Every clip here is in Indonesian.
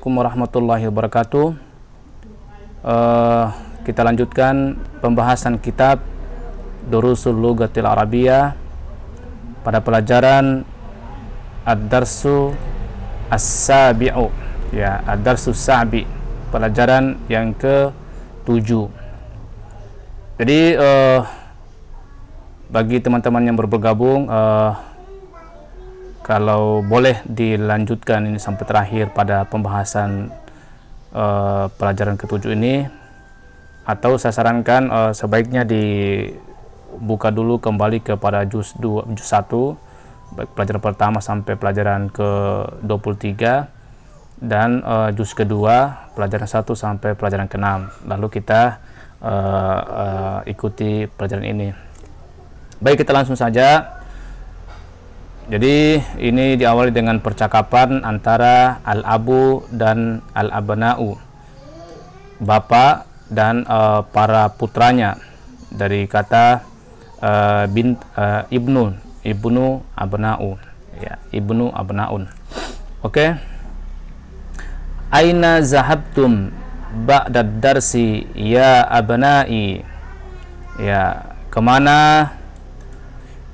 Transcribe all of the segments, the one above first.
Assalamualaikum warahmatullahi wabarakatuh. Kita lanjutkan pembahasan kitab Durusul Lughatil Arabiyyah pada pelajaran Ad-Darsu As-Sabi'u, ya, Ad-Darsu Sabi, pelajaran yang ke-7. Jadi bagi teman-teman yang baru bergabung, kalau boleh dilanjutkan ini sampai terakhir pada pembahasan pelajaran ke-7 ini, atau saya sarankan sebaiknya dibuka dulu kembali kepada juz 1, baik pelajaran pertama sampai pelajaran ke-23, dan juz kedua pelajaran 1 sampai pelajaran ke-6, lalu kita ikuti pelajaran ini. Baik, kita langsung saja. Jadi ini diawali dengan percakapan antara al-abu dan al-abna'u, bapak dan para putranya, dari kata ibnu abna'u, ya, ibnu abna'un. Oke. Aina zahabtum ba'da darsi ya abna'i, ya, kemana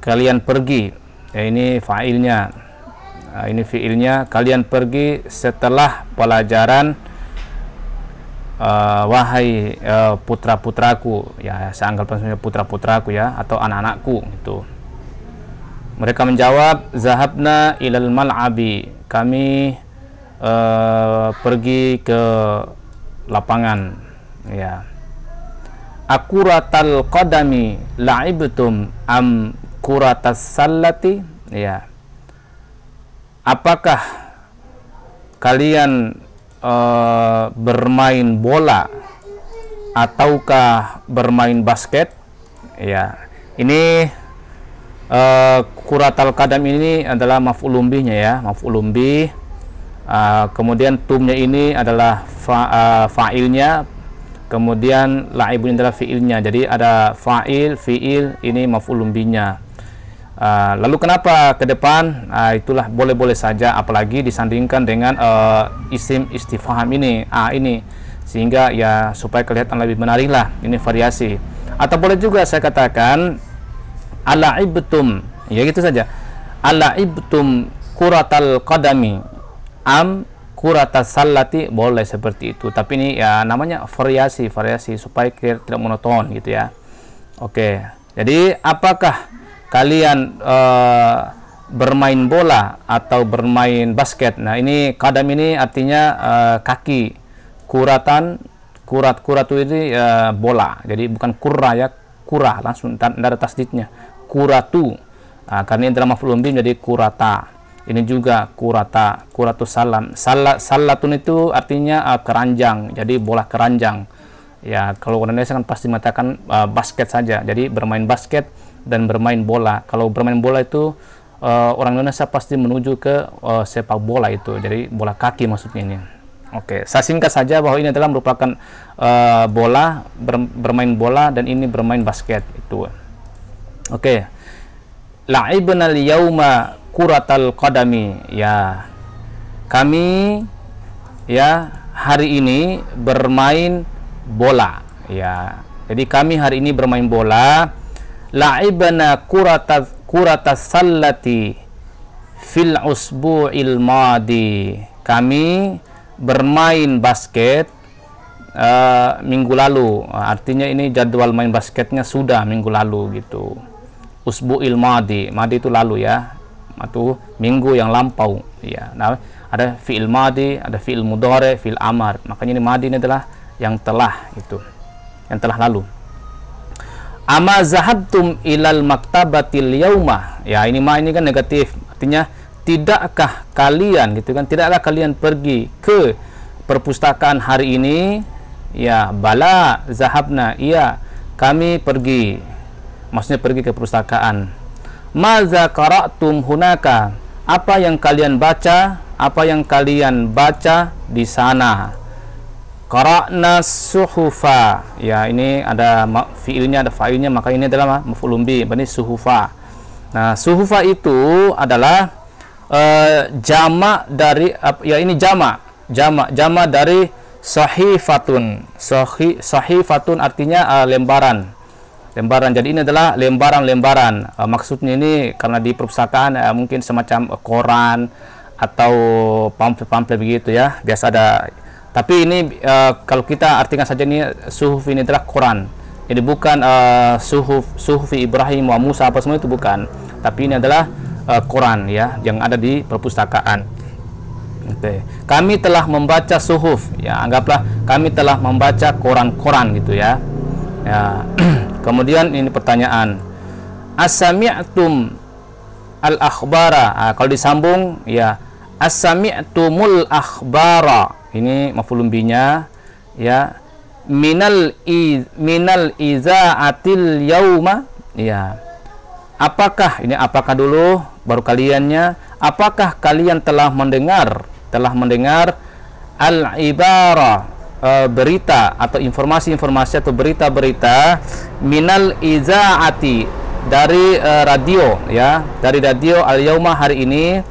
kalian pergi? Ya, ini fa'ilnya, ini fi'ilnya, kalian pergi setelah pelajaran, wahai putra-putraku, ya, saya anggap putra-putraku, ya, atau anak-anakku gitu. Mereka menjawab, zahabna ilal mal'abi, kami pergi ke lapangan, ya. Akuratal qadami la'ibtum am kuratas sallati, ya, apakah kalian bermain bola ataukah bermain basket? Ya, ini kuratal qadam ini adalah maf'ulun bihnya, ya, maf'ulun bih. Kemudian tumnya ini adalah fa'ilnya, kemudian la'ibun adalah fi'ilnya. Jadi ada fa'il, fi'il, ini maf'ulun bihnya. Lalu kenapa ke depan? Itulah boleh-boleh saja, apalagi disandingkan dengan isim istifham ini, ini, sehingga ya supaya kelihatan lebih menarik lah, ini variasi. Atau boleh juga saya katakan ala'ibtum, ya gitu saja, ala'ibtum kuratal qadami am kuratas sallati, boleh seperti itu. Tapi ini ya namanya variasi supaya tidak monoton gitu, ya. Oke, jadi apakah kalian bermain bola atau bermain basket? Nah, ini kadam ini artinya kaki, kuratan, kuratu ini bola, jadi bukan kurra, ya, kurah langsung, tidak ada tasdidnya, kuratu. Karena ini adalah maf'ulun bih, jadi kurata. Ini juga kurata, kuratu salam. Salatun itu artinya keranjang, jadi bola keranjang. Ya, kalau orang Indonesia kan pasti mengatakan basket saja, jadi bermain basket dan bermain bola. Kalau bermain bola itu orang Indonesia pasti menuju ke sepak bola itu, jadi bola kaki maksudnya ini. Oke, saya singkat saja bahwa ini adalah merupakan bola, bermain bola, dan ini bermain basket itu. Oke, la'ibna al-yauma kuratal qadami, ya, kami, ya, hari ini bermain bola, ya. Jadi kami hari ini bermain bola. La'ibna kuratas sallati fil usbu'il madi, kami bermain basket minggu lalu. Artinya ini jadwal main basketnya sudah minggu lalu gitu. Usbu'il madi, madi itu lalu, ya, atau minggu yang lampau, ya. Nah, ada fi'il madi, ada fi'il mudhari, fi'il amar. Makanya ini madi ini adalah yang telah, itu yang telah lalu. Ama zahabtum ilal maktabatil yauma, ya, ini kan negatif, artinya tidakkah kalian, gitu kan, tidakkah kalian pergi ke perpustakaan hari ini? Ya, bala zahabna, iya, kami pergi, maksudnya pergi ke perpustakaan. Maza qara'tum hunaka, apa yang kalian baca, di sana? Qara'na suhufa, ya, ini ada fiilnya, ada fa'ilnya, maka ini adalah maf'ulun bih, berarti suhufa. Nah, suhufa itu adalah jamak dari, ya, ini jamak Jama dari sahifatun. Sahifatun artinya lembaran. Jadi ini adalah lembaran-lembaran. Maksudnya ini karena di perpustakaan mungkin semacam koran atau pamflet begitu ya. Biasa ada. Tapi ini kalau kita artikan saja ini suhuf ini adalah Quran. Jadi bukan suhuf Ibrahim wa Musa apa semua itu bukan. Tapi ini adalah Quran ya yang ada di perpustakaan. Oke. Kami telah membaca suhuf ya, anggaplah kami telah membaca koran-koran gitu ya. Ya. Kemudian ini pertanyaan, as-sami'tum al-akhbara. Kalau disambung ya, as-sami'tumul akhbara. Ini maf'ulun binya ya, minal iza'atil yauma ya. Apakah dulu baru kaliannya, apakah kalian telah mendengar al-ibara, berita atau informasi-informasi atau berita-berita minal izaati, dari radio ya, dari radio al-yauma, hari ini.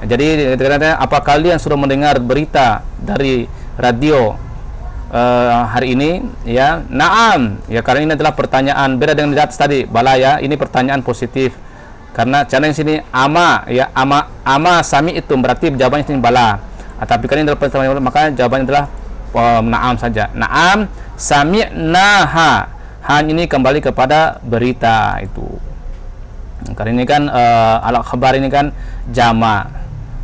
Jadi apa kalian sudah mendengar berita dari radio hari ini ya? Naam ya, karena ini adalah pertanyaan, beda dengan di atas tadi bala ya, ini pertanyaan positif karena cara yang sini ama ya, ama sami itu berarti jawabannya sini bala. Tapi kan ini adalah pertanyaan, maka jawabannya adalah naam saja. Naam sami'naha, han ini kembali kepada berita itu. Karena ini kan al-khabar ini kan jama,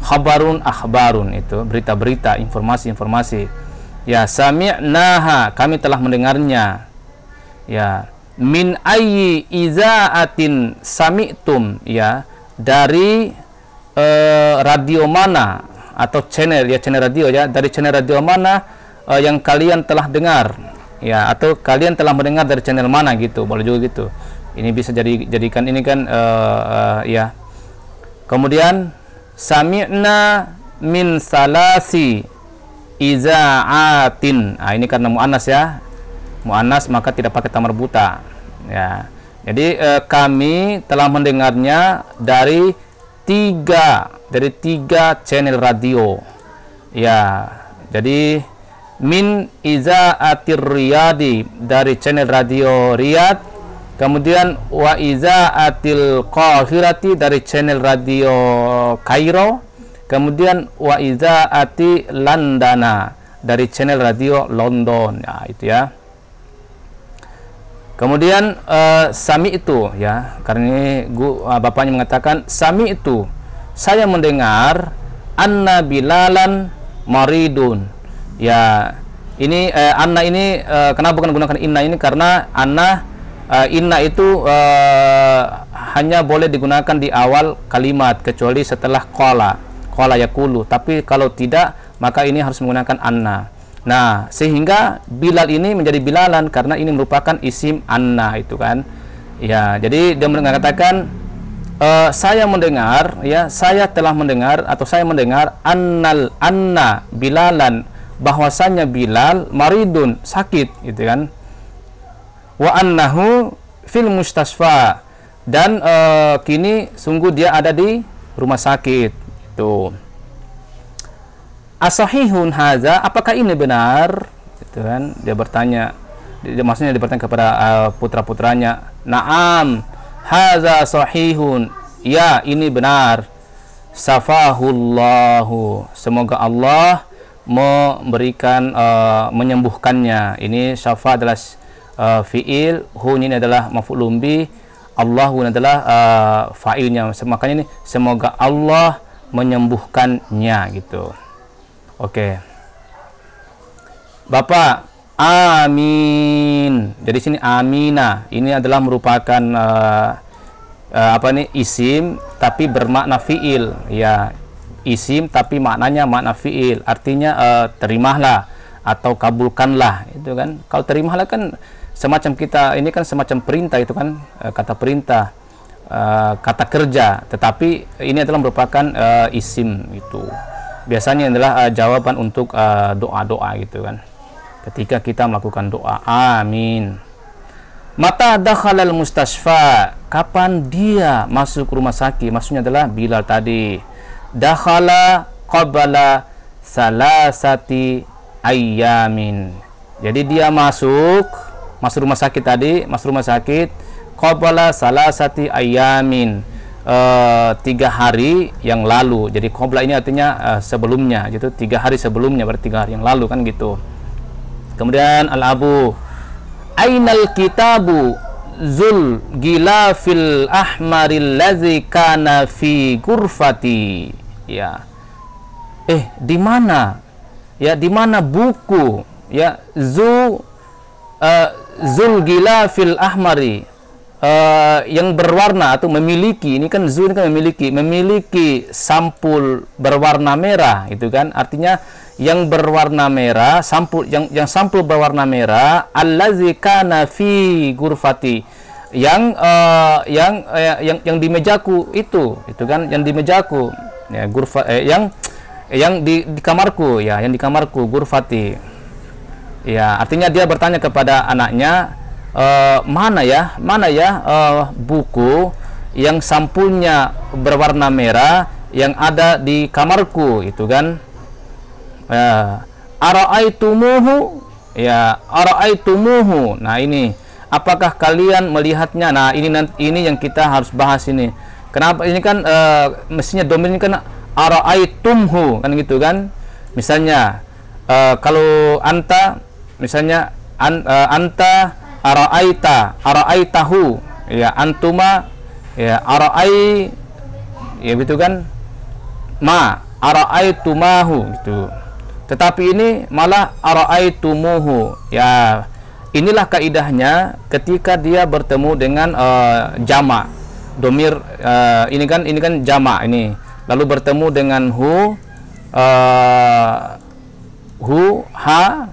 khabarun akhbarun, itu berita-berita, informasi-informasi. Ya, sami'naha, kami telah mendengarnya. Ya, min ayyi izaatin sami'tum, ya, dari radio mana atau channel ya, channel radio ya, dari channel radio mana yang kalian telah dengar ya, atau kalian telah mendengar dari channel mana gitu, boleh juga gitu. Ini bisa jadikan ini kan ya. Kemudian sami'na min salasi izaatin. Ini karena muannas ya, muannas maka tidak pakai ta marbuta ya. Jadi kami telah mendengarnya dari tiga channel radio ya. Jadi min izaatir riyadi, dari channel radio Riyadh. Kemudian wa izaatil qahirati, dari channel radio Kairo. Kemudian wa izaati Landana, dari channel radio London ya, itu ya. Kemudian sami itu ya, karena ini bapaknya mengatakan sami itu, saya mendengar anna bilalan maridun. Ya, ini anna ini kenapa bukan gunakan inna ini? Karena anna inna itu hanya boleh digunakan di awal kalimat, kecuali setelah qala yaqulu. Tapi kalau tidak, maka ini harus menggunakan anna. Nah, sehingga Bilal ini menjadi bilalan karena ini merupakan isim anna itu kan. Ya, jadi dia mengatakan saya mendengar ya, saya telah mendengar atau saya mendengar anna bilalan, bahwasanya Bilal maridun, sakit gitu kan. Wa annahu fil mustasfa, dan kini sungguh dia ada di rumah sakit itu. Asahihun haza, apakah ini benar? Gitu kan, dia bertanya. Maksudnya dia bertanya kepada putra-putranya. Naam haza sahihun, ya ini benar. Safahullahu, semoga Allah memberikan menyembuhkannya. Ini syafa adalah fiil, hu ini adalah maf'ulun bih, Allahu adalah fa'ilnya. Makanya ini semoga Allah menyembuhkannya gitu. Oke. Bapak, amin. Jadi sini amina ini adalah merupakan apa nih, isim tapi bermakna fiil ya. Isim tapi maknanya makna fiil, artinya terimalah atau kabulkanlah itu kan. Kalau terimalah kan semacam kita ini kan semacam perintah itu kan, kata perintah, kata kerja, tetapi ini adalah merupakan isim itu. Biasanya adalah jawaban untuk doa-doa gitu kan, ketika kita melakukan doa. Amin. Mata dakhalal mustasfa, kapan dia masuk rumah sakit? Maksudnya adalah Bilal tadi. Dakhala qabala salasati ayyamin. Jadi dia masuk rumah sakit tadi, masuk rumah sakit qabla salasati ayyamin, 3 hari yang lalu. Jadi qabla ini artinya sebelumnya, gitu, 3 hari sebelumnya, berarti 3 hari yang lalu kan gitu. Kemudian al-abu, ainal kitabu zul gilafil ahmaril ladzi kana fi ghurfati. Ya. Di mana? Ya, di mana buku? Ya, zul gilafil ahmari, yang berwarna atau memiliki, ini kan zu ini kan memiliki sampul berwarna merah, itu kan artinya yang berwarna merah, sampul yang sampul berwarna merah, allazi kana fi ghurfati, yang di mejaku itu kan, yang di mejaku, ya, ghurfa, yang di kamarku, ya, yang di kamarku, ghurfati. Ya, artinya dia bertanya kepada anaknya, mana ya buku yang sampulnya berwarna merah yang ada di kamarku, itu kan. Ara'aitumuhu, ya, ara'aitumuhu. Nah, ini apakah kalian melihatnya? Nah, ini yang kita harus bahas ini. Kenapa ini kan mestinya domain ini kan ara'aitumhu kan, gitu kan. Misalnya kalau anta, misalnya anta ara'aitahu, ya, antuma, ya, ara'ai, ya, gitu kan, ma ara'aitumahu, gitu. Tetapi ini malah ara'aitumuhu. Ya, inilah kaidahnya ketika dia bertemu dengan jamak domir, ini kan jamak ini, lalu bertemu dengan hu, ha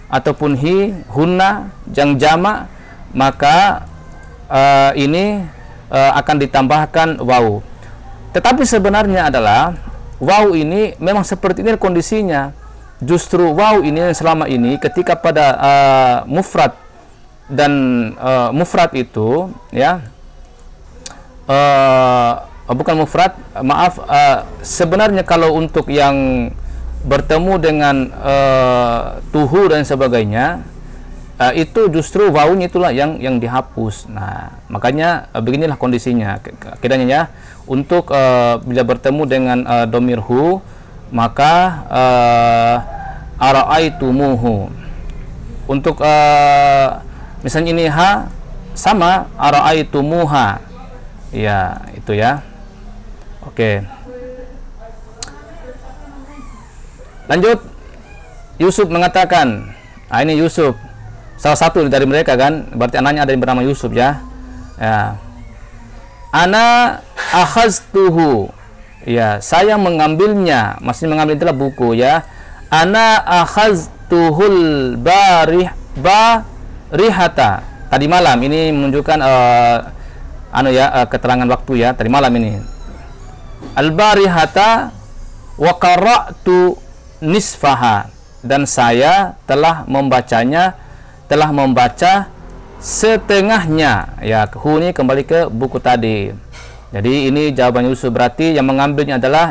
ataupun hi, hunna yang jamak, maka ini akan ditambahkan waw. Tetapi sebenarnya adalah waw ini memang seperti ini kondisinya. Justru waw ini selama ini ketika pada mufrad dan mufrad itu, ya, bukan mufrad, maaf, sebenarnya kalau untuk yang bertemu dengan tuhu dan sebagainya, itu justru wawunya itulah yang dihapus. Nah, makanya beginilah kondisinya kiranya, ya, untuk bila bertemu dengan domir hu, maka ara'aitumuhu. Untuk misalnya ini ha, sama ara'aitumuha, ya, itu ya. Oke. Lanjut, Yusuf mengatakan, ini Yusuf, salah satu dari mereka kan, berarti anaknya ada yang bernama Yusuf, ya. Ya. Ana akhaztuhu, ya, saya mengambilnya, maksudnya mengambil itulah buku, ya. Ana akhaztuhul barihata, tadi malam. Ini menunjukkan keterangan waktu, ya, tadi malam ini. Al barihata wa qara'tu nisfaha, dan saya telah membaca setengahnya, ya. Hu ini kembali ke buku tadi. Jadi ini jawaban Yusuf, berarti yang mengambilnya adalah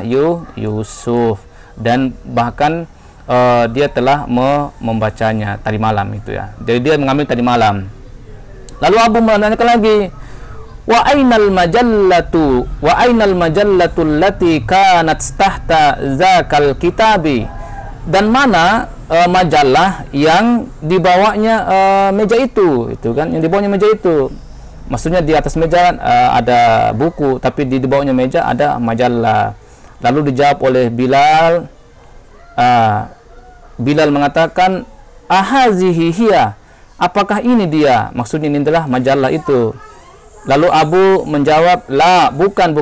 Yusuf, dan bahkan dia telah membacanya tadi malam, itu ya. Jadi dia mengambil tadi malam. Lalu Abu menanyakan lagi, wa ainal majallatu allati kanat tahta zakal kitabi, dan mana majalah yang dibawanya meja itu kan, yang dibawanya meja itu. Maksudnya di atas meja ada buku, tapi di bawahnya meja ada majalah. Lalu dijawab oleh Bilal. Bilal mengatakan, ahazihi hiya, apakah ini dia? Maksudnya ini adalah majalah itu. Lalu Abu menjawab, la, bukan.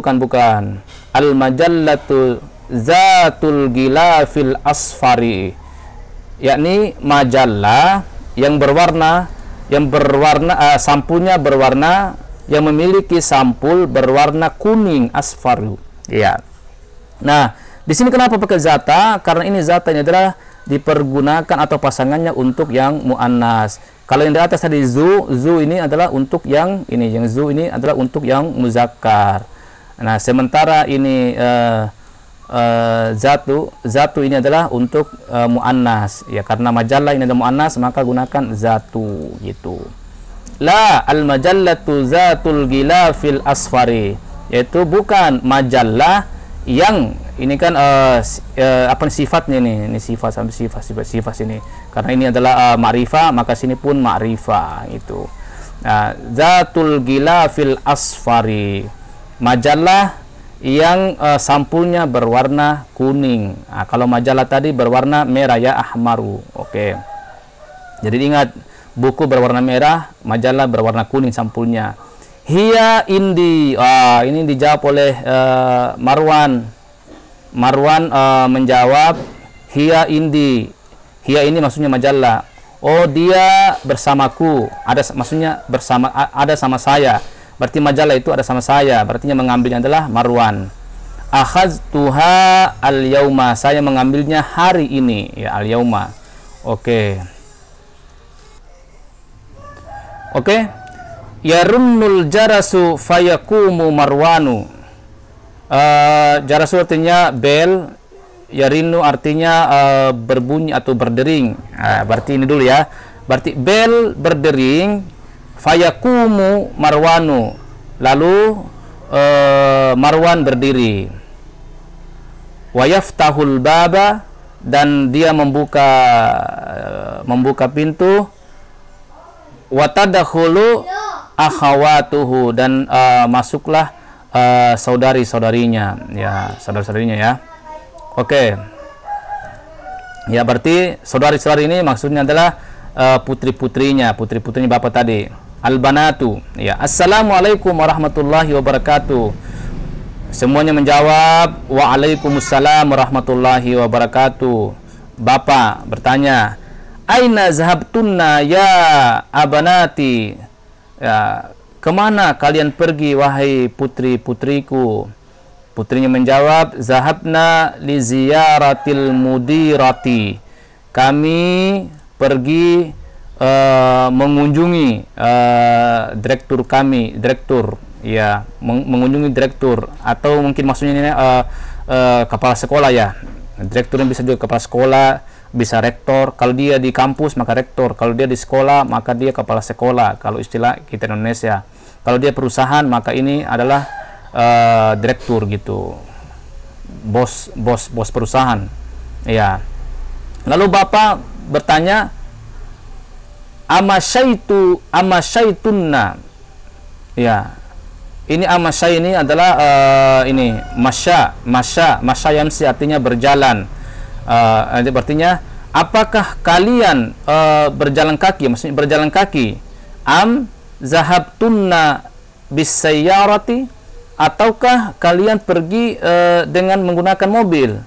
Al majallatu zatul gilafil asfari, yakni majalah yang berwarna, sampulnya berwarna, yang memiliki sampul berwarna kuning, asfaru, ya. Nah, di sini kenapa pakai zata? Karena ini zata ini adalah dipergunakan atau pasangannya untuk yang muannas. Kalau yang di atas tadi zu ini adalah untuk yang ini, zu ini adalah untuk yang muzakkar. Nah, sementara ini zatu ini adalah untuk muannas ya, karena majallah ini adalah muannas maka gunakan zatu gitu. La al majallatu zatul gilafil asfari, yaitu bukan majallah yang ini kan apa sifatnya ini sifat ini, karena ini adalah ma'rifah maka sini pun ma'rifah itu. Nah, zatul gilafil asfari, majallah yang sampulnya berwarna kuning. Nah, kalau majalah tadi berwarna merah ya, ahmaru. Oke. Jadi ingat, buku berwarna merah, majalah berwarna kuning sampulnya. Hiya indi. Ini dijawab oleh Marwan. Marwan menjawab hiya indi. Hiya ini maksudnya majalah. Oh, dia bersamaku. Maksudnya bersama, ada sama saya. Berarti majalah itu ada sama saya. Berarti mengambilnya adalah Marwan. Akhadtuha al-yauma, saya mengambilnya hari ini ya, al-yauma. Oke. Yarunnul jarasu fayakumu Marwanu. Jarasu artinya bel, yarinu artinya berbunyi atau berdering. Berarti ini dulu ya. Berarti bel berdering, fayakumu Marwanu, lalu Marwan berdiri. Wayaftahul baba, dan dia membuka pintu. Watadakhulu akhawatuhu, dan masuklah saudari-saudarinya ya, saudari-saudarinya ya. Oke. Ya, berarti saudari-saudari ini maksudnya adalah putri-putrinya bapak tadi. Al-banatu ya. Assalamualaikum warahmatullahi wabarakatuh. Semuanya menjawab waalaikumsalam warahmatullahi wabarakatuh. Bapak bertanya, aina zahabtunna ya abanati, ya, kemana kalian pergi wahai putri-putriku? Putrinya menjawab, zahabna li ziyaratil mudirati, kami pergi mengunjungi direktur kami, ya, mengunjungi direktur, atau mungkin maksudnya ini kepala sekolah ya. Direktur yang bisa juga kepala sekolah, bisa rektor. Kalau dia di kampus maka rektor, kalau dia di sekolah maka dia kepala sekolah, kalau istilah kita Indonesia. Kalau dia perusahaan maka ini adalah direktur gitu, bos perusahaan ya. Lalu bapak bertanya, amasaitunna ya. Ini amasai ini adalah ini masya yamsi artinya berjalan. Artinya apakah kalian berjalan kaki, maksudnya berjalan kaki. Am zahabtunna bisayyarati, ataukah kalian pergi dengan menggunakan mobil.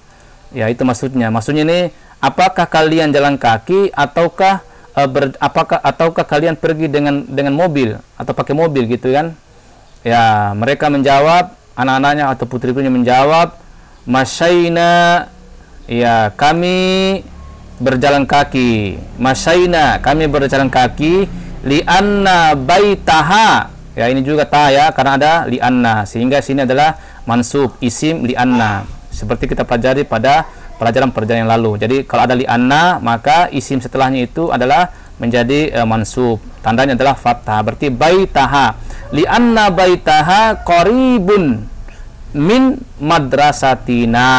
Ya, itu maksudnya. Maksudnya ini apakah kalian jalan kaki ataukah ataukah kalian pergi dengan mobil atau pakai mobil gitu kan? Ya, mereka menjawab, anak-anaknya atau putri-putrinya menjawab, masyaina, ya, kami berjalan kaki. Masyaina, kami berjalan kaki, li'anna baitaha. Ya, ini juga ta ya, karena ada li'anna, sehingga sini adalah mansub isim li'anna, seperti kita pelajari pada pelajaran-pelajaran yang lalu. Jadi kalau ada li'anna maka isim setelahnya itu adalah menjadi mansub, tandanya adalah fathah. Berarti baitaha, li'anna baitaha qaribun min madrasatina.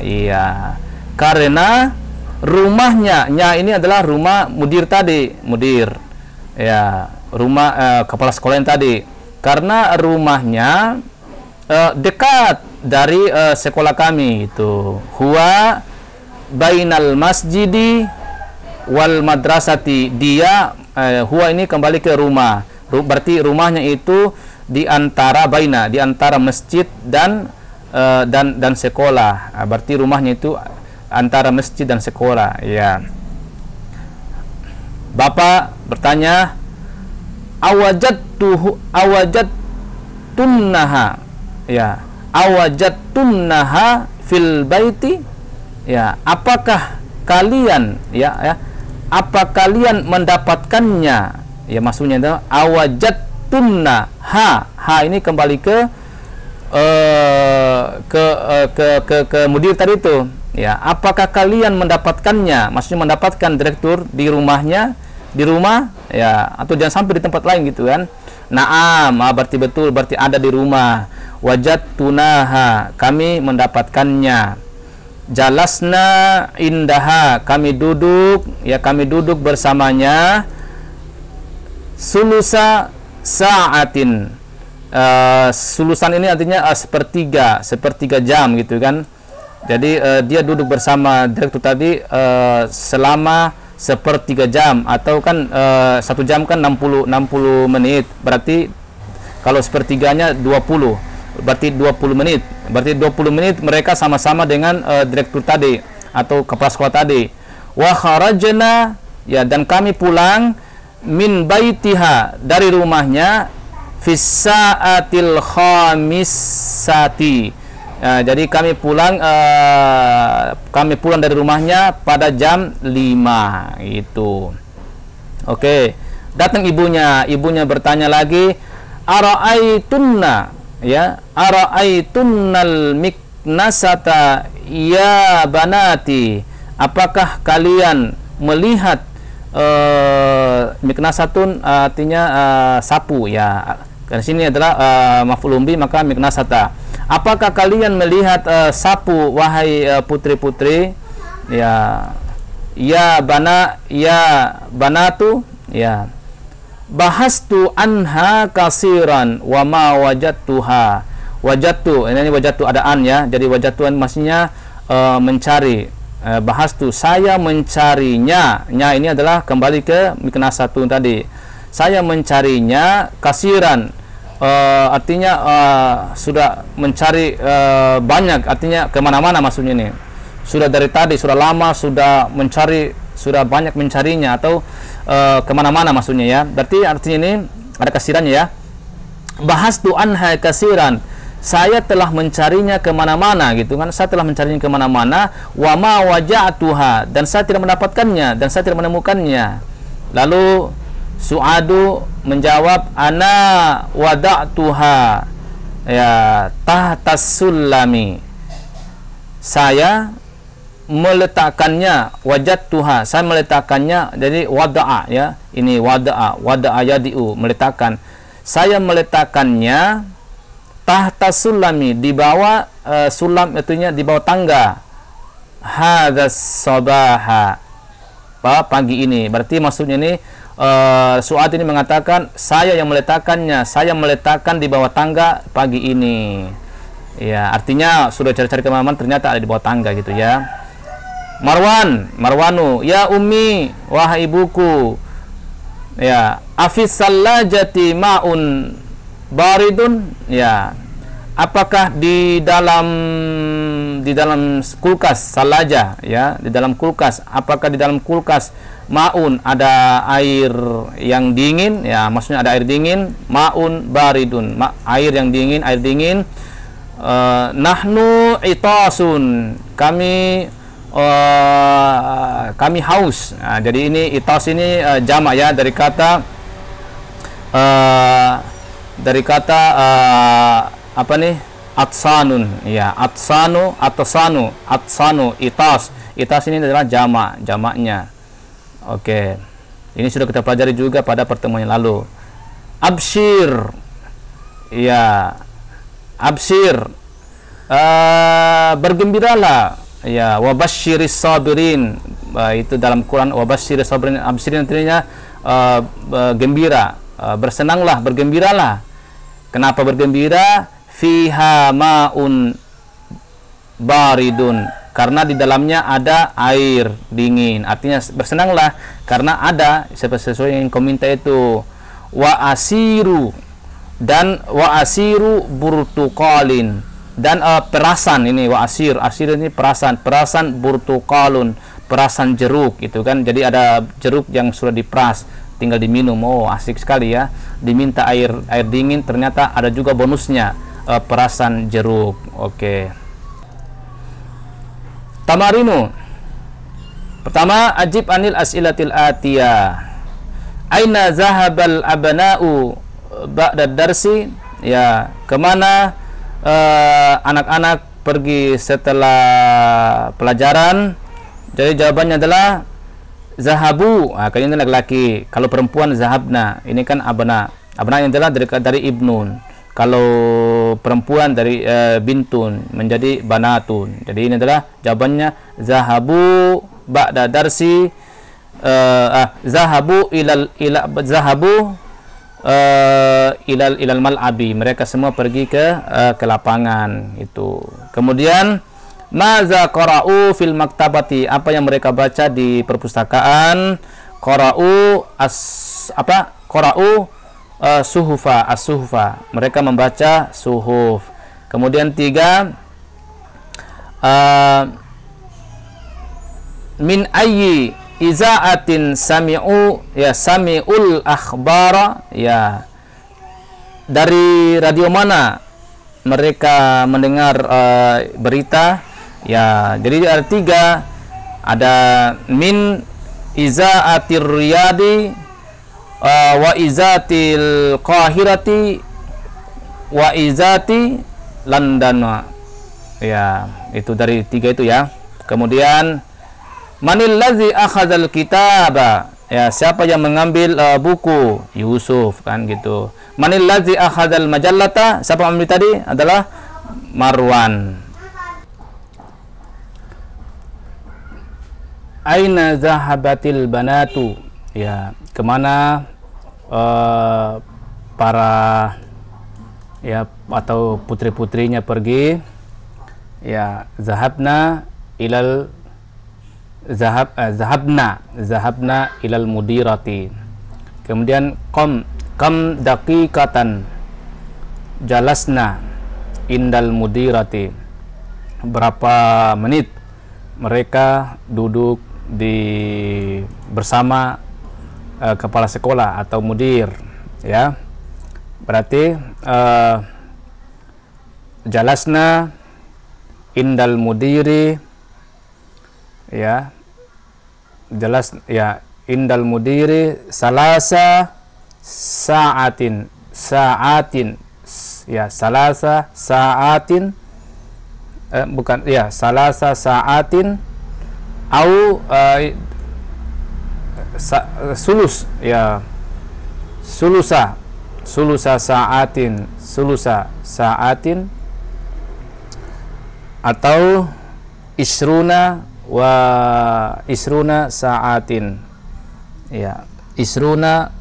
Iya, karena rumahnya, ini adalah rumah mudir tadi, mudir ya, rumah kepala sekolah yang tadi, karena rumahnya dekat dari sekolah kami itu. Huwa bainal masjidi wal madrasati, dia huwa ini kembali ke rumah, berarti rumahnya itu di antara baina, di antara masjid dan sekolah. Berarti rumahnya itu antara masjid dan sekolah ya. Bapak bertanya, awajadtunnaha ya, awajadtunnaha fil baiti ya, apakah kalian apa kalian mendapatkannya ya, maksudnya adalah awajadtunnaha, ha ini kembali ke ke mudir tadi itu, ya, apakah kalian mendapatkannya, maksudnya mendapatkan direktur di rumahnya, di rumah, ya, atau jangan sampai di tempat lain gitu kan. Naam, berarti betul, berarti ada di rumah. Wajadtunaha, kami mendapatkannya. Jalasna indaha, kami duduk, ya, kami duduk bersamanya. Sulusa sa'atin, sulusan ini artinya sepertiga jam gitu kan. Jadi dia duduk bersama direktur tadi selama sepertiga jam, atau kan 1 jam kan 60 menit, berarti kalau sepertiganya 20, berarti 20 menit, berarti 20 menit mereka sama-sama dengan direktur tadi atau kepala sekolah tadi. Wa kharajna, ya, dan kami pulang min baitiha, dari rumahnya, fis sa'atil khamisati. Jadi kami pulang dari rumahnya pada jam 5 itu. Oke, datang ibunya bertanya lagi, ara'aitunna, ya, ara'aitunnal miknasata ya banati, apakah kalian melihat, miknasatun artinya sapu, ya. Dan sini adalah maf'ul bih, maka miknasata. Apakah kalian melihat sapu, wahai putri-putri? Ya, ya banatu, ya. Bahastu anha kasiran wa ma wajadtuha. Wajadtu, ini wajadtu adaan, ya. Jadi wajadtu maksudnya mencari. Bahastu, saya mencarinya. Nya ini adalah kembali ke miknasatun tadi. Saya mencarinya kasiran. Artinya sudah mencari banyak, artinya kemana-mana maksudnya ini. Sudah dari tadi, sudah lama, sudah mencari, sudah banyak mencarinya, atau kemana-mana maksudnya, ya. Berarti artinya ini ada kasirannya, ya. Bahastu anha kasiran, saya telah mencarinya kemana-mana gitu kan. Saya telah mencarinya kemana-mana. Wa ma waja'tuha, dan saya tidak mendapatkannya, dan saya tidak menemukannya. Lalu Su'adu menjawab, ana wada'tuha, ya, tahtas sulami, saya meletakkannya, wajadtuha, saya meletakkannya. Jadi wada'a, ya, ini wada'a yadi'u, meletakkan. Saya meletakkannya tahtas sulami, di bawah sulam, itunya di bawah tangga. Hadzas sabaha, pagi ini. Berarti maksudnya ini Su'ad ini mengatakan, saya yang meletakkannya, saya meletakkan di bawah tangga pagi ini. Ya, artinya sudah cari-cari kemana-mana, ternyata ada di bawah tangga gitu, ya. Marwanu, ya ummi, wahai ibuku, ya, afis salajati ma'un baridun, ya, apakah di dalam kulkas salaja, ya, di dalam kulkas, apakah di dalam kulkas ma'un ada air yang dingin, ya, maksudnya ada air dingin. Ma'un baridun, air yang dingin, air dingin. Nahnu itasun, kami haus. Nah, jadi ini itas ini jamak, ya, dari kata apa nih, atsanun, ya, atsanu, itas ini adalah jamaknya. Oke, ini sudah kita pelajari juga pada pertemuan yang lalu. Abshir, ya, abshir, bergembiralah, ya, wabashiris sabirin, itu dalam Quran, wabashiris sabirin. Abshirin artinya gembira, bersenanglah, bergembiralah. Kenapa bergembira? Fiha ma'un baridun, karena di dalamnya ada air dingin. Artinya bersenanglah karena ada sesuai yang kau minta itu. Wa asiru, dan wa asiru burtuqalin, dan perasan ini, wa asir ini perasan burtuqalun, perasan jeruk itu kan. Jadi ada jeruk yang sudah diperas, tinggal diminum. Oh, asik sekali, ya. Diminta air dingin, ternyata ada juga bonusnya, perasan jeruk. Oke. Tamarinu. Pertama, ajib anil as'ilatil atiyah. Aina zahabal abna'u ba'da darsi? Ya, kemana anak-anak pergi setelah pelajaran. Jadi jawabannya adalah zahabu. Kali ini laki-laki. Kalau perempuan zahabna. Ini kan abna. Abna yang adalah dari ibnun. Kalau perempuan dari bintun menjadi banatun. Jadi ini adalah jawabannya zahabu ba'da darsi, zahabu ilal mal'abi. Mereka semua pergi ke lapangan itu. Kemudian maza qara'u fil maktabati, apa yang mereka baca di perpustakaan. Qara'u suhufa, as-suhufa, mereka membaca suhuf. Kemudian 3, min ayyi iza'atin sami'u, ya sami'ul akhbara, ya dari radio mana mereka mendengar berita. Ya, jadi ada 3, ada min iza'atir riyadi, wa izatil qahirati, wa izati London. Ya, itu dari 3 itu ya. Kemudian manil ladzi akhadzal kitaba, ya siapa yang mengambil buku? Yusuf, kan gitu. Manil ladzi akhadzal majallata, siapa yang ambil tadi? Adalah Marwan. Aina zahabatil banatu, ya kemana para ya atau putri-putrinya pergi. Ya, zahabna ilal mudirati. Kemudian kam daqiqatan jalasna indal mudirati, berapa menit mereka duduk bersama kepala sekolah atau mudir, ya. Berarti jalasna indal mudiri, ya, jelas ya, indal mudiri salasa sa'atin, ya salasa sa'atin, bukan, ya salasa sa'atin au sulus, ya sulusa sa'atin atau isruna sa'atin, ya isruna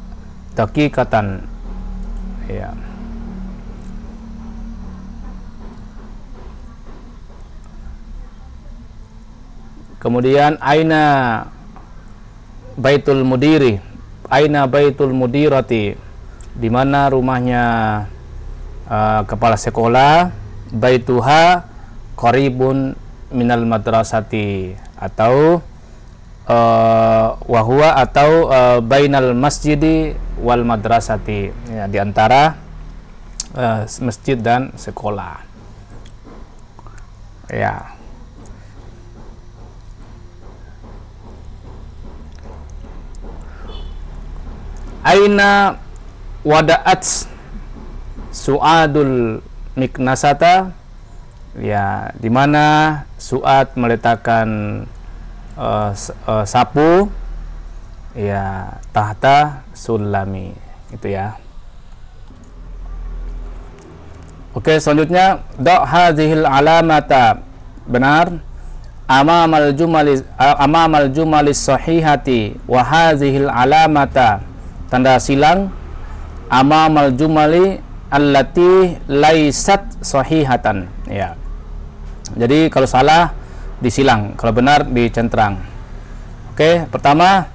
daqiqatan, ya. Kemudian aina baitul mudirati, di mana rumahnya kepala sekolah. Baituha qaribun minal madrasati, atau wahwa atau bainal masjidi wal madrasati, ya, di antara masjid dan sekolah, ya. Aina wada'at su'adul miknasata, ya di mana Su'ad meletakkan sapu, ya tahta sulami, itu ya. Oke, selanjutnya da' hadhil alamata, benar, amamal jumalis sahihati wa hadhil alamata, tanda silang, amamal jumali allati laisat sahihatan, ya. Jadi kalau salah disilang, kalau benar dicentrang. Oke, pertama,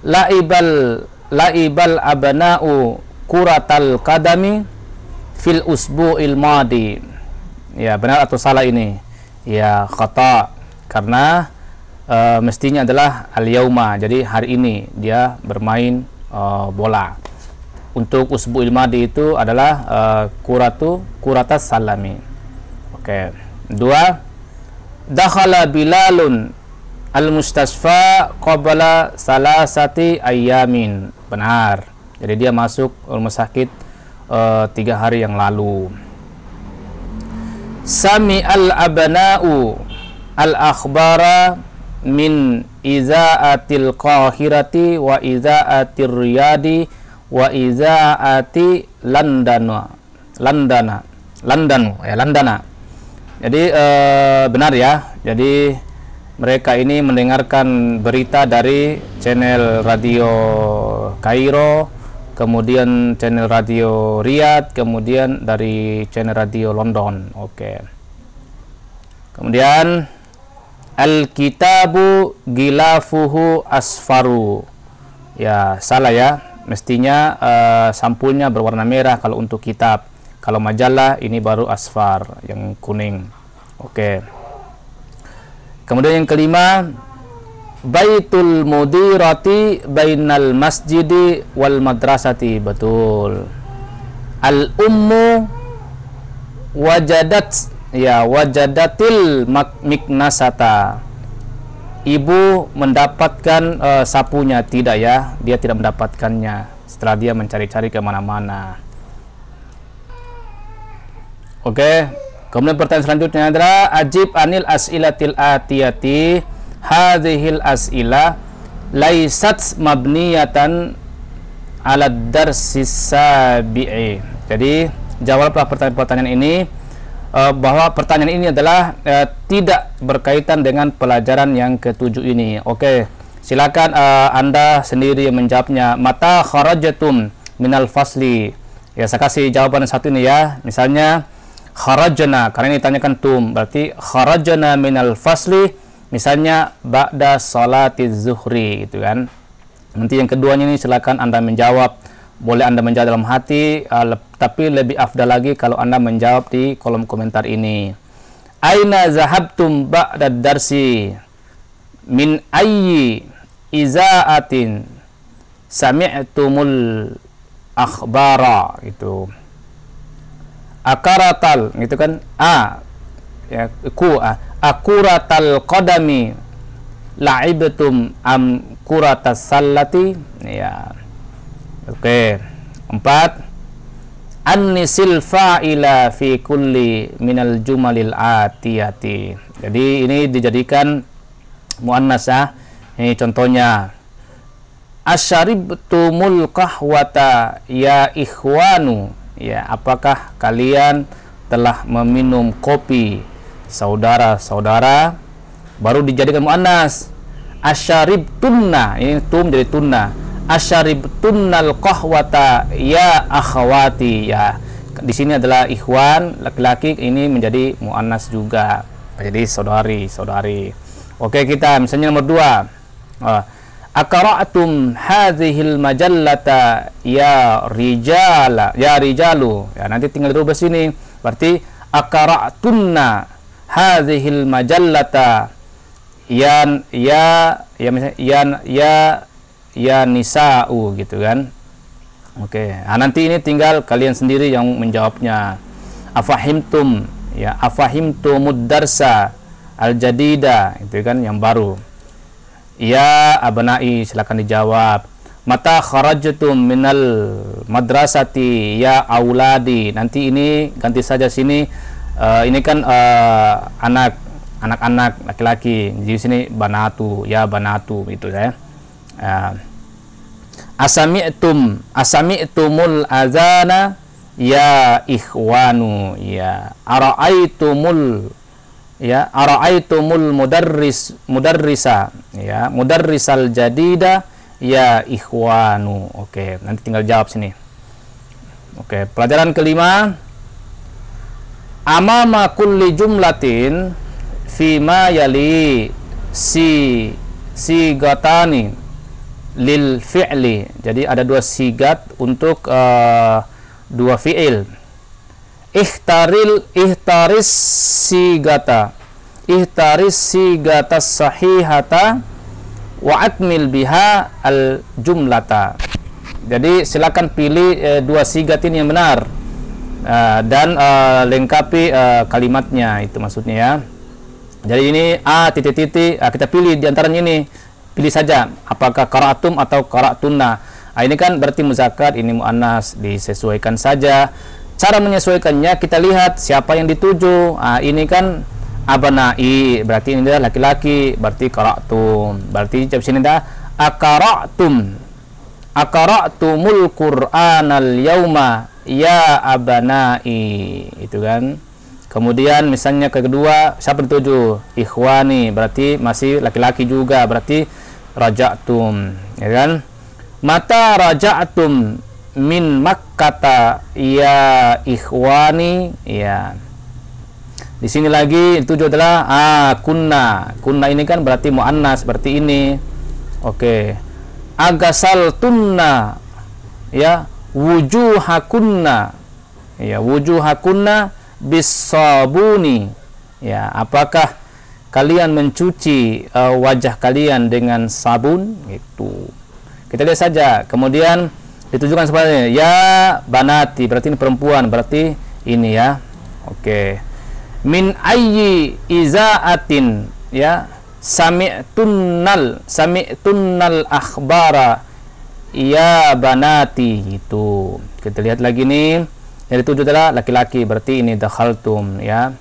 laibal abna'u kuratal qadami fil usbu'il madi. Ya, benar atau salah ini? Ya, khata, karena mestinya adalah al-yauma, jadi hari ini dia bermain bola. Untuk usbu'il madi itu adalah kuratas salami. Oke. 2, dakhala Bilalun al-mustasfa qabla salasati ayyamin. Benar. Jadi dia masuk rumah sakit 3 hari yang lalu. Sami al-abna'u al-akhbara min iza'atil qahirati wa iza'atir riyadi wa iza'ati landana. Jadi benar ya. Jadi mereka ini mendengarkan berita dari channel radio Kairo, kemudian channel radio Riyadh, kemudian dari channel radio London. Oke. Kemudian al-kitabu gilafuhu asfaru. Ya, salah ya. Mestinya sampulnya berwarna merah kalau untuk kitab. Kalau majalah ini baru asfar, yang kuning. Oke. Kemudian yang kelima, baitul mudirati bainal masjidi wal madrasati. Betul. Al ummu wajadat, ya, wajadatil miknasata. Ibu mendapatkan sapunya. Tidak ya, dia tidak mendapatkannya setelah dia mencari-cari kemana-mana. Oke. Kemudian pertanyaan selanjutnya adalah ajib anil as'ilatil atiyati. Hadhil as'ilah laisat mabniyatan ala darsis sabi'i. Jadi jawablah pertanyaan-pertanyaan ini, bahwa pertanyaan ini adalah tidak berkaitan dengan pelajaran yang ketujuh ini. Oke, silakan Anda sendiri menjawabnya. Mata kharajatum minal fasli. Ya, saya kasih jawaban satu ini ya. Misalnya kharajna, karena ini ditanyakan tum, berarti kharajna minal fasli, misalnya ba'da salatiz zuhri, gitu kan. Nanti yang keduanya ini silakan Anda menjawab. Boleh Anda menjawab dalam hati, tapi lebih afdal lagi kalau Anda menjawab di kolom komentar ini. Aina zahabtum ba'da darsi? Min ayyi iza'atin sami'tumul akhbara, gitu. Akaratal, gitu kan, ya, akuratal qadami la'ibtum am kuratas sallati, ya. Oke. 4, annisil fa'ila fi kulli minal jumalil atiyati. Jadi ini dijadikan muannas ya. Ini contohnya, asyaribtumul qahwata ya ikhwanu. Ya, apakah kalian telah meminum kopi, saudara-saudara? Baru dijadikan muannas. Asyaribtunna, ini tum jadi tunna. Asyaribtunnal qahwata ya akhwati. Ya, di sini adalah ikhwan laki-laki, ini menjadi muannas juga. Jadi saudari-saudari. Oke, kita misalnya nomor 2. Aqra'tum hadhil majallata ya rijalu. Ya, nanti tinggal dirubah sini. Berarti aqra'tunna hadhil majallata ya nisa'u, gitu kan. Oke. Nah, nanti ini tinggal kalian sendiri yang menjawabnya. Afahimtum, ya, afahimtumud darsa al jadida, itu kan yang baru. Ya abnai, silakan dijawab. Mata kharajtum minal madrasati ya auladi. Nanti ini ganti saja sini. Ini kan anak-anak laki-laki. Di sini banatu, ya banatu, itu ya. Asami'tumul azana ya ikhwanu, ya. Ara'aitumul mudarrisa, ya, mudarrisal jadida ya ikhwanu. Oke, nanti tinggal jawab sini. Oke, pelajaran kelima, amama kulli jumlatin fima yali sigatani lil fi'li. Jadi ada dua sigat untuk dua fi'il. Ihtaris sigata sahihata wa akmil biha al jumlata. Jadi silakan pilih dua sigat ini yang benar, dan lengkapi kalimatnya, itu maksudnya ya. Jadi ini titik-titik, kita pilih di antaranya ini, pilih saja apakah qara'tum atau qara'tunna. Ini kan berarti muzakkar, ini muannas, disesuaikan saja. cara menyesuaikannya kita lihat siapa yang dituju. Ini kan abanai, berarti ini adalah laki-laki, berarti qara'tum. Berarti di sini dah aqra'tum. Aqra'tumul Qur'anal yauma ya abanai. Itu kan. Kemudian misalnya kedua, siapa dituju? Ikhwani, berarti masih laki-laki juga, berarti raja'tum, ya kan? Mata raja'tum min Makkata ya ikhwani, ya. Di sini lagi dituju adalah kunna. Kunna ini kan berarti muannas, seperti ini. Oke. Agasaltunna, ya, wujuhakunna. Ya, wujuhakunna bisabuni. Ya, apakah kalian mencuci wajah kalian dengan sabun? Gitu. Kita lihat saja. Kemudian ditujukan seperti ini, ya banati, berarti ini perempuan, berarti ini ya. Oke. Min ayyi izaatin, ya, sami'tunnal akhbara ya banati. Gitu. Kita lihat lagi nih, yang dituju adalah laki-laki, berarti ini dakhaltum, ya.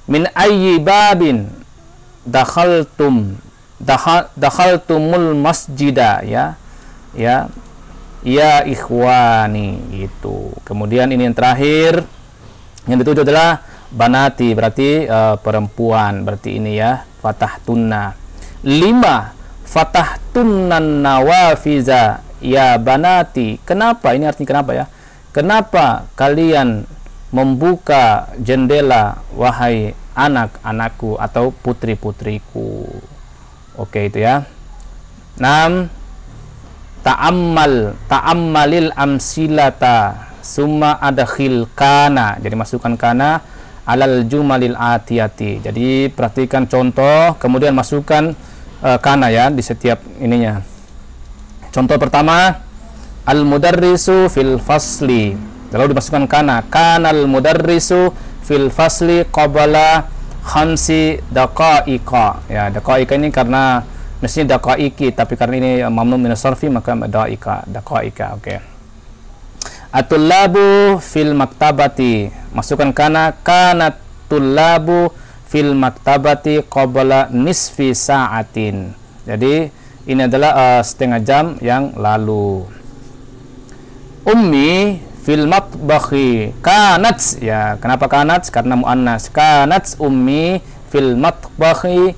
Min ayyi babin dakhaltumul masjida, ya. Ya ikhwani, gitu. Kemudian ini yang terakhir, yang dituju adalah banati, berarti perempuan, berarti ini ya, fatahtunna. 5 fatahtunnan nawafiza ya banati. Kenapa? Ini artinya kenapa ya? Kenapa kalian membuka jendela, wahai anak-anakku atau putri-putriku? Oke, itu ya. 6 ta'ammalil amsilata summa adkhil kana. Jadi masukkan kana alal jumalil atiyati. Jadi perhatikan contoh, kemudian masukkan kana ya di setiap ininya. Contoh pertama, al mudarrisu fil fasli. Lalu dimasukkan kana. Kanal mudarrisu fil fasli qabla khamsi daqa'iqa. Ya, daqa'iqa ini karena mestinya daqa'iqi, tapi karena ini mamnu min as-sarfi maka daqa'iqa. Oke. At-tullabu fil maktabati. Masukkan kana tullabu fil maktabati qabla nisfi sa'atin. Jadi ini adalah setengah jam yang lalu. Ummi fil matbakhi kanat. Ya, kenapa kanat? Karena muannas. Kanat ummi fil matbakhi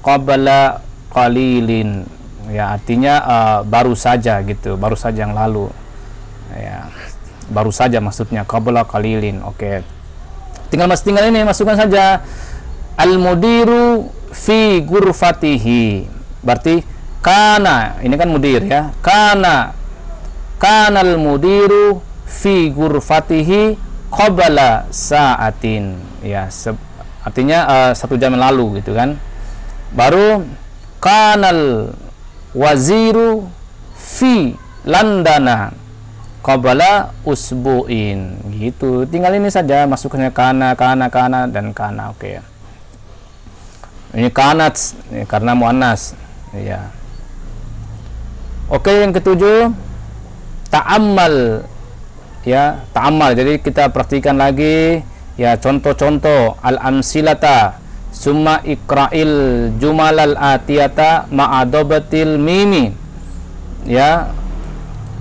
qabla qalilin. Ya, artinya baru saja gitu, baru saja yang lalu. Ya, baru saja maksudnya qabla qalilin. Oke. Tinggal ini masukkan saja al mudiru fi ghurfatihi. Berarti kana, ini kan mudir ya. Kanal mudiru fi ghurfatihi qabla sa'atin. Ya, artinya 1 jam yang lalu gitu kan. Baru kanal waziru fi landana qabla usbu'in. Gitu. Tinggal ini saja masuknya kana dan kana. Oke. Ini kanat ya, karena muannas. Ya. Oke, yang ketujuh ta'ammal. Ya, ta'ammal. Jadi kita perhatikan lagi ya contoh-contoh al-amsilata. Summa ikra'il jumalal atiyata ma'adobatil mimi. Ya,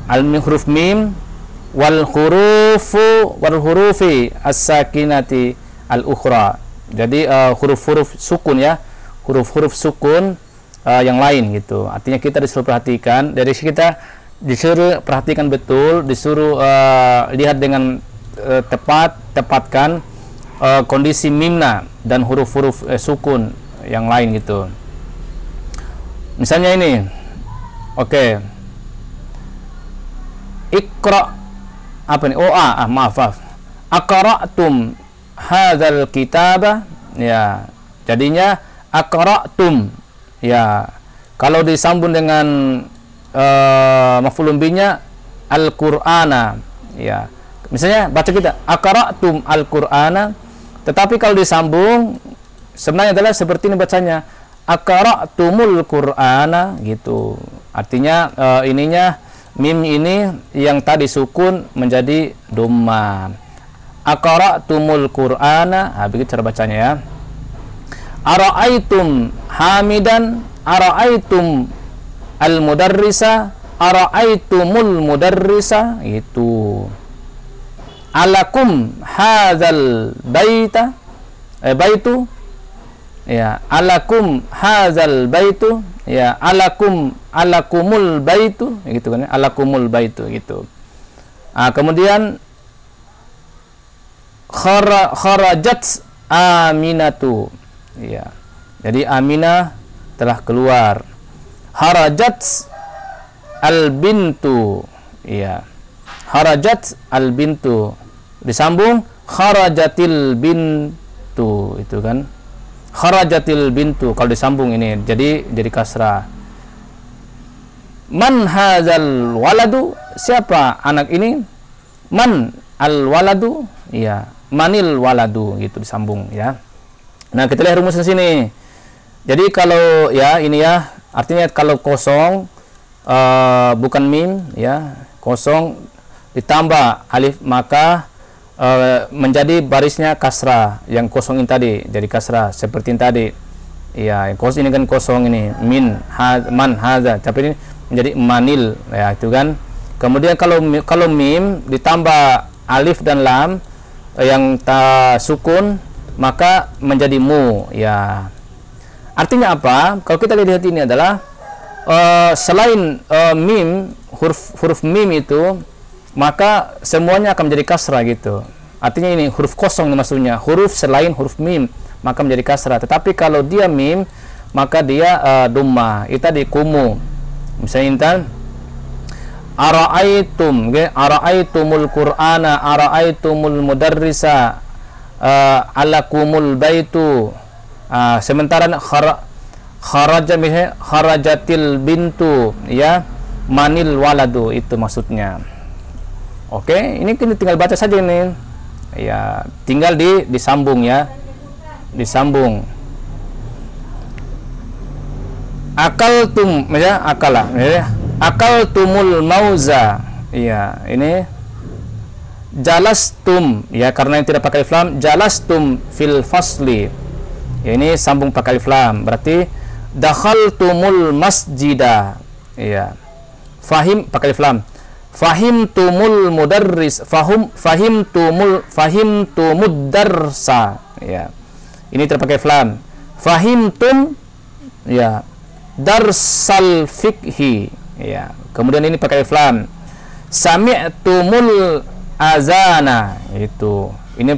al-huruf mim wal hurufi as-sakinati al-ukhra. Jadi huruf-huruf sukun ya, huruf-huruf sukun yang lain gitu. Artinya kita disuruh perhatikan, dari kita disuruh perhatikan betul, disuruh lihat dengan tepatkan kondisi mimna dan huruf-huruf sukun yang lain gitu. Misalnya ini, oke. Iqra, apa nih? Maaf. Aqra'tum hadzal kitaba. Ya, jadinya aqra'tum. Ya, kalau disambung dengan maf'ulun bihi-nya al-Qur'ana. Ya. Misalnya baca kita aqra'tum al-Qur'ana, tetapi kalau disambung sebenarnya adalah seperti ini bacanya, aqra'tumul Qur'ana gitu. Artinya ininya mim ini yang tadi sukun menjadi dhamma. aqra'tumul qur'ana, begitu cara bacanya ya. Ara'aitum hamidan, ara'aitum al-mudarrisa, ara'aitumul mudarrisa, itu. Alakum hadzal baita, baitu, ya, alakum hadzal baitu, ya, alakumul baitu, gitu kan, alakumul baitu, gitu. Kemudian kharajat Aminatu, ya, jadi Aminah telah keluar. Harajat al bintu, ya, harajat al bintu, disambung kharajatil bintu, itu kan, kharajatil bintu kalau disambung ini jadi kasrah. Man hadzal waladu, siapa anak ini? Man al waladu, ya, manil waladu, gitu disambung ya. Nah, kita lihat rumusnya sini. Jadi kalau ya ini ya, artinya kalau kosong bukan mim ya, kosong ditambah alif, maka menjadi barisnya kasrah. Yang kosong ini tadi jadi kasrah seperti ini tadi. Ya, yang kosong ini kan kosong ini man haza, tapi ini menjadi manil ya, itu kan. Kemudian kalau mim ditambah alif dan lam yang sukun, maka menjadi mu ya. Artinya apa? Kalau kita lihat ini adalah selain mim, huruf mim itu, maka semuanya akan menjadi kasrah gitu. Artinya ini huruf kosong maksudnya, huruf selain huruf mim maka menjadi kasrah. Tetapi kalau dia mim maka dia dhammah. Itu di kumu. Misalnya intan ara'aitum, ara'aitumul qur'ana, ara'aitumul mudarrisa, alakumul baitu. Sementara kharajatil bintu, ya, manil waladu, itu maksudnya. Oke, ini kita tinggal baca saja ini. Ya, tinggal disambung ya. Disambung. Akaltum, ya, akalah, ya. Akaltumul mauza. Iya, ini jalastum, ya, karena yang tidak pakai alif lam, jalastum fil fasli. Ya, ini sambung pakai alif lam, berarti dakhaltumul masjida. Iya. Fahim pakai alif lam. Fahimtumul mudarris, fahimtumud darsa. Ya. Ini tidak pakai alif lam. Fahimtum, ya, darsal fikhi, ya. Kemudian ini pakai alif lam. Sami'tumul azana, itu. Ini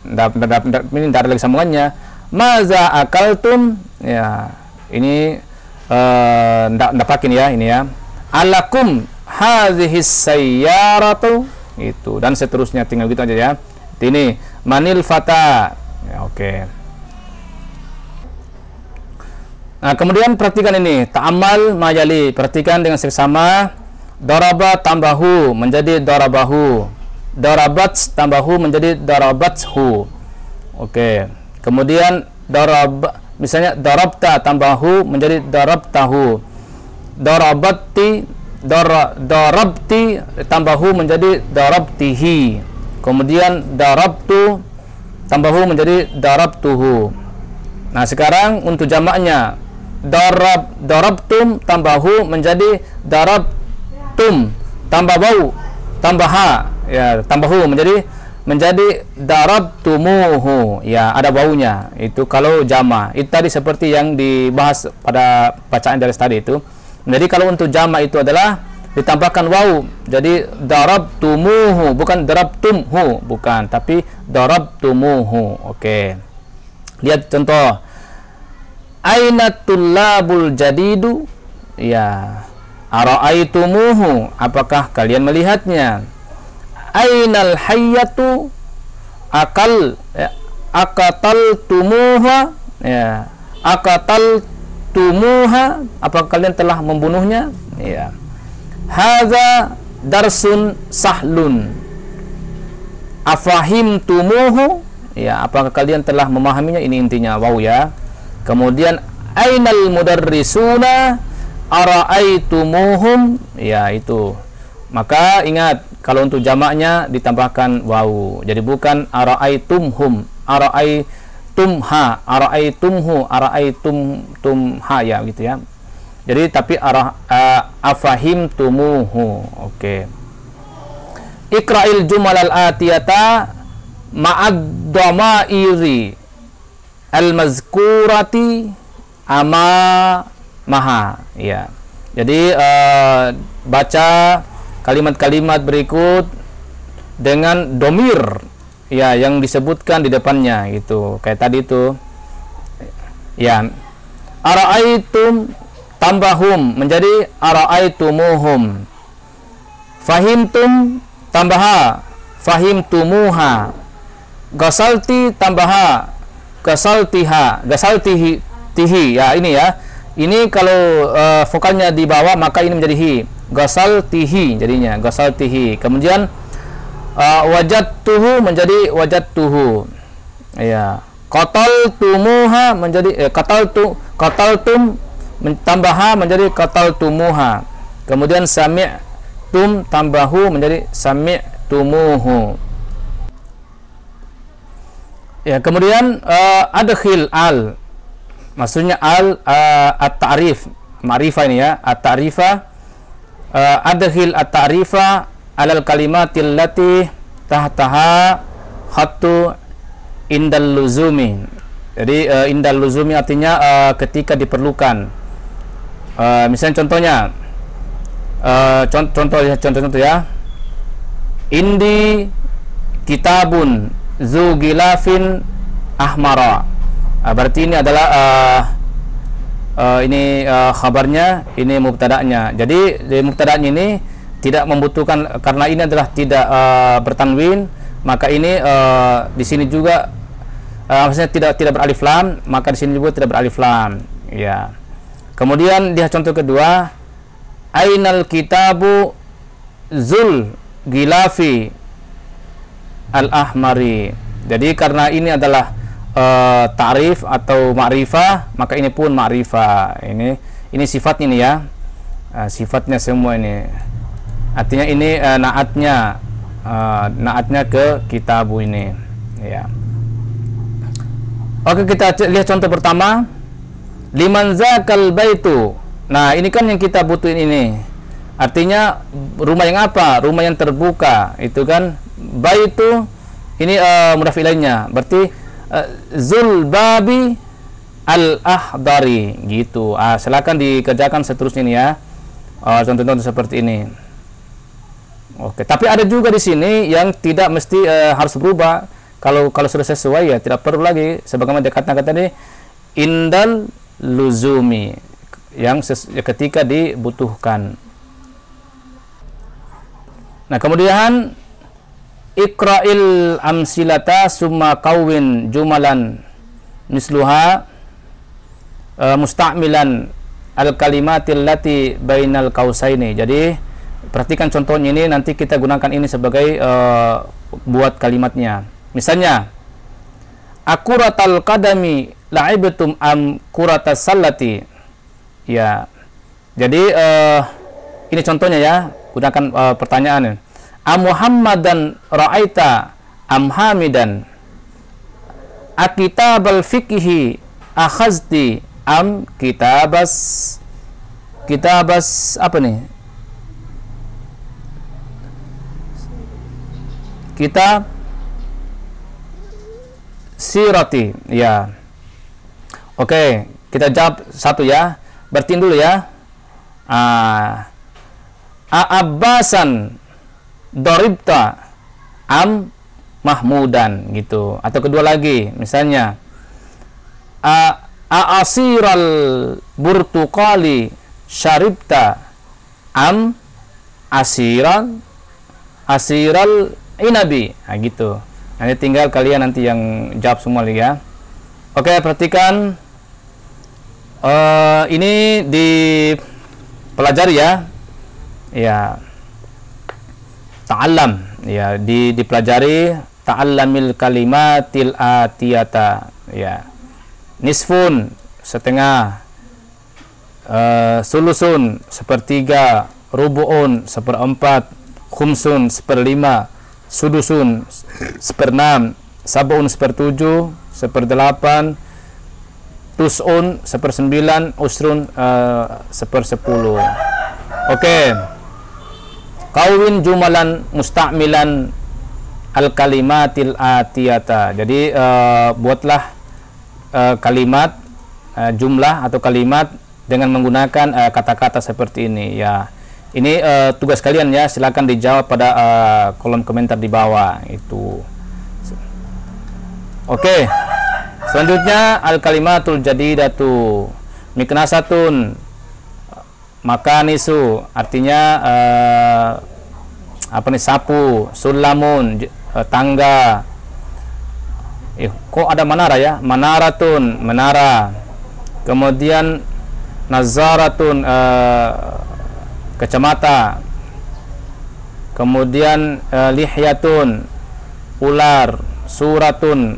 tidak ada lagi sambungannya. Maza akaltum, ya. Ini tidak pakai ya, ini ya. Alakum hadhis sayyaratu, itu, dan seterusnya, tinggal gitu aja ya. Ini manil fata. Ya, oke. Nah, kemudian perhatikan ini, ta'amal majali, perhatikan dengan seksama. Daraba tambahu menjadi darabahu, darabat tambahu menjadi darabathu. Oke. Kemudian misalnya darabta tambahu menjadi darabtahu, darabti tambahu menjadi darabtihi, kemudian darabtu tambahu menjadi darabtuhu. Nah, sekarang untuk jamaknya, darabtum tambahu menjadi darabtum, tambah bau tambah ha, ya, tambahu menjadi darabtumuhu, ya, ada baunya. Itu kalau jama. Itu tadi seperti yang dibahas pada bacaan dari tadi itu. Jadi kalau untuk jama itu adalah ditambahkan waw, jadi darabtumuhu, bukan darabtumhu, bukan, tapi darabtumuhu. Oke. Lihat contoh. Aina tullabul jadidu, ya. Ara'aitumuhu, apakah kalian melihatnya? Ainal hayyatu, akataltumuha, ya, akataltumuha, apakah kalian telah membunuhnya? Ya. Hadza darsun sahlun, afahimtumuhu, ya, apakah kalian telah memahaminya? Ini intinya waw ya. Kemudian ainal mudarrisuna ara'aitumuhum, ya, itu Maka ingat, kalau untuk jamaknya ditambahkan wawu. Jadi bukan ara'aitumhum, ara'aitumha, ara'aitumhu, ara'aitumha ya gitu ya. Jadi tapi afahimtumuhu. Oke. Iqra'il jumalal atiyata ma'ad dhamairi al-mazkurati maha ya. Jadi baca kalimat-kalimat berikut dengan domir ya yang disebutkan di depannya gitu. Kayak tadi itu ya. Ara'aitum tambahum menjadi ara'aitumuhum. Fahimtum tambaha fahimtumuha. Gasalti tambaha gasaltiha, gasaltihi tihi ya. Ini ya, ini kalau vokalnya di bawah maka ini menjadi hi, gasaltihi jadinya gasaltihi. Kemudian wajadtuhu menjadi wajadtuhu ya. Qataltumuha menjadi qataltum tambaha menjadi qataltumuha. Kemudian sami'tum tambahu menjadi sami'tumuhu. Ya, kemudian adkhil al, maksudnya al at-ta'rif, ma'rifah ini ya, at-ta'rifa. Adkhil at-ta'rifa alal kalimatil lati tahtaha khattu indal luzumi. Jadi indal luzumi artinya ketika diperlukan. Misalnya contohnya contoh ya. Indi kitabun zu gilafin ahmara. Berarti ini adalah ini khabarnya, ini mubtada'nya. Jadi di mubtada'nya ini tidak membutuhkan, karena ini adalah tidak bertanwin, maka ini di sini juga maksudnya tidak beralif lam, maka di sini juga tidak beralif lam ya. Kemudian dia contoh kedua, ainal kitabu zul gilafi al-ahmari. Jadi karena ini adalah ta'rif atau ma'rifah, maka ini pun ma'rifah. Ini sifatnya ini ya. Sifatnya semua ini. Artinya ini naatnya ke kitabu ini ya. Oke, kita lihat contoh pertama. Liman zakal baitu. Nah, ini kan yang kita butuhin ini. Artinya rumah yang apa? Rumah yang terbuka. Itu kan baitu ini mudhaf ilaihnya. Berarti zul babi al-ahdari gitu. Silakan dikerjakan seterusnya ini ya. Contoh-contoh seperti ini. Oke, tapi ada juga di sini yang tidak mesti harus berubah. Kalau sudah sesuai ya tidak perlu lagi, sebagaimana dikatakan tadi indal luzumi, yang ketika dibutuhkan. Nah, kemudian iqra'il amsilata summa kawin jumalan misluha musta'milan al kalimatil lati bainal kausaini. Jadi perhatikan contohnya ini, nanti kita gunakan ini sebagai buat kalimatnya. Misalnya, akuratal qadami la'ibtum am kuratas sallati. Ya. Jadi ini contohnya ya, gunakan pertanyaan. Am Muhammadan ra'aita am Hamidan? Akitabal fiqhi akhazti am kitabas apa nih? Kitab sirati ya. Oke, kita jawab satu ya. Berarti dulu ya. Abbasan doribta am mahmudan gitu. Atau kedua lagi, misalnya asiral burtuqali syaribta am asiral inabi. Nah, gitu. Nanti tinggal kalian nanti yang jawab semua ya. Oke, perhatikan ini dipelajari ya. Ya. Ta'allam ya, dipelajari ta'allamil kalimatil atiyata ya. Nisfun setengah, sulusun sepertiga, rubu'un seperempat, khumsun 1/5, sudusun 1/6, sabun 1/7, 1/8, tus'un 1/9, usrun 1/10. Oke. Kawin jumalan musta'milan al-kalimatil atiyata. Jadi buatlah kalimat jumlah atau kalimat dengan menggunakan kata-kata seperti ini ya. Ini tugas kalian ya, silakan dijawab pada kolom komentar di bawah itu. Oke. Selanjutnya al-kalimatul jadidatu miknasatun makanisu, artinya apa nih, sapu, sulamun, tangga. Kok ada manara ya? Manaratun, menara. Kemudian nazaratun, kacamata. Kemudian lihyatun, ular. Suratun,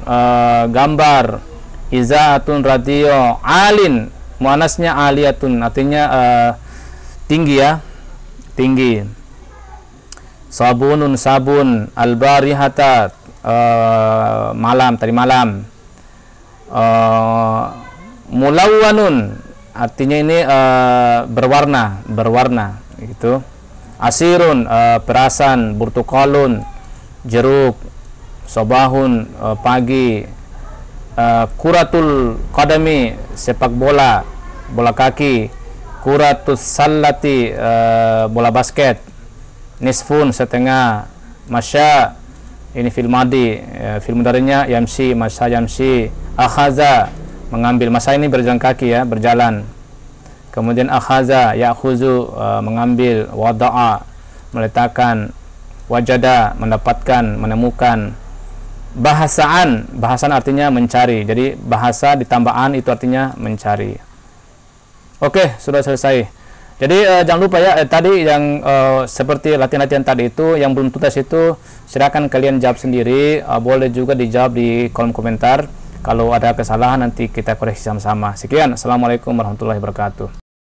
gambar. Izaatun, radio. Alin, muannasnya aliyatun, artinya tinggi ya, tinggi. Sabunun, sabun. Albarihata, malam, tadi malam. Mulawwanun, artinya ini berwarna, berwarna gitu. Asirun, perasan. Burtukalun, jeruk. Sobahun, pagi. Kuratul qadami, sepak bola, bola kaki. Kuratus sallati, bola basket. Nisfun, setengah. Masya, ini fil madi, fil mudhari'nya yamsi, masya yamsi. Akhaza, mengambil. Masa ini berjalan kaki ya, berjalan. Kemudian akhaza, ya'khuzu, mengambil. Wada'a, meletakkan. Wajada, mendapatkan, menemukan. Bahasaan, bahasan artinya mencari. Jadi bahasa ditambah itu artinya mencari. Oke, sudah selesai. Jadi jangan lupa ya, tadi yang seperti latihan-latihan tadi itu, yang belum tuntas itu silakan kalian jawab sendiri. Boleh juga dijawab di kolom komentar. Kalau ada kesalahan nanti kita koreksi sama-sama. Sekian, assalamualaikum warahmatullahi wabarakatuh.